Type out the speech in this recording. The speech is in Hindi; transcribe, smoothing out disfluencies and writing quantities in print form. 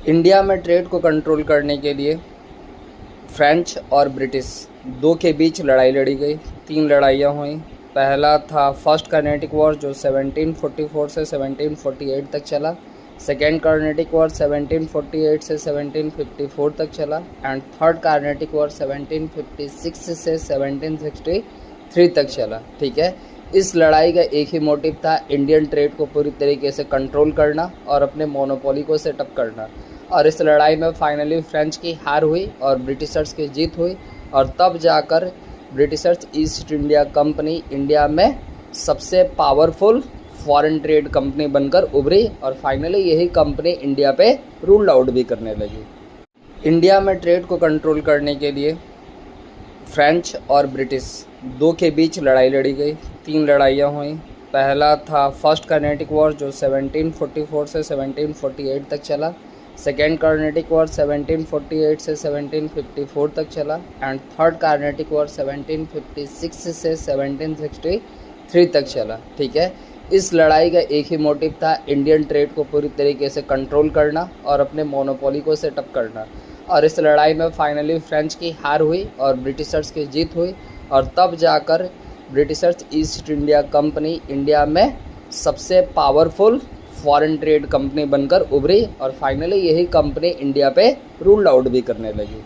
इंडिया में ट्रेड को कंट्रोल करने के लिए फ्रेंच और ब्रिटिश दो के बीच लड़ाई लड़ी गई। 3 लड़ाइयाँ हुई। पहला था फर्स्ट कर्नेटिक वॉर जो 1744 से 1748 तक चला। सेकेंड कर्नेटिक वॉर 1748 से 1754 तक चला एंड थर्ड कर्नेटिक वॉर 1756 से 1763 तक चला। ठीक है, इस लड़ाई का एक ही मोटिव था, इंडियन ट्रेड को पूरी तरीके से कंट्रोल करना और अपने मोनोपोली को सेटअप करना। और इस लड़ाई में फाइनली फ्रेंच की हार हुई और ब्रिटिशर्स की जीत हुई और तब जाकर Britishers east India company India में सबसे पावरफुल फॉरेन ट्रेड कंपनी बनकर उभरी और फाइनली यही कंपनी इंडिया पे रूल आउट भी करने लगी। इंडिया में ट्रेड को कंट्रोल करने के लिए फ्रेंच और ब्रिटिश दो के बीच लड़ाई लड़ी गई। 3 लड़ाइयाँ हुई। पहला था फर्स्ट कर्नेटिक वॉर जो 1744 से 1748 तक चला। सेकेंड कर्नेटिक वॉर 1748 से 1754 तक चला एंड थर्ड कर्नेटिक वॉर 1756 से 1763 तक चला। ठीक है, इस लड़ाई का एक ही मोटिव था, इंडियन ट्रेड को पूरी तरीके से कंट्रोल करना और अपने मोनोपोली को सेटअप करना। और इस लड़ाई में फाइनली फ्रेंच की हार हुई और ब्रिटिशर्स की जीत हुई और तब जाकर Britishers east India company India में सबसे पावरफुल फॉरेन ट्रेड कंपनी बनकर उभरी और फाइनली यही कंपनी इंडिया पे रूल आउट भी करने लगी।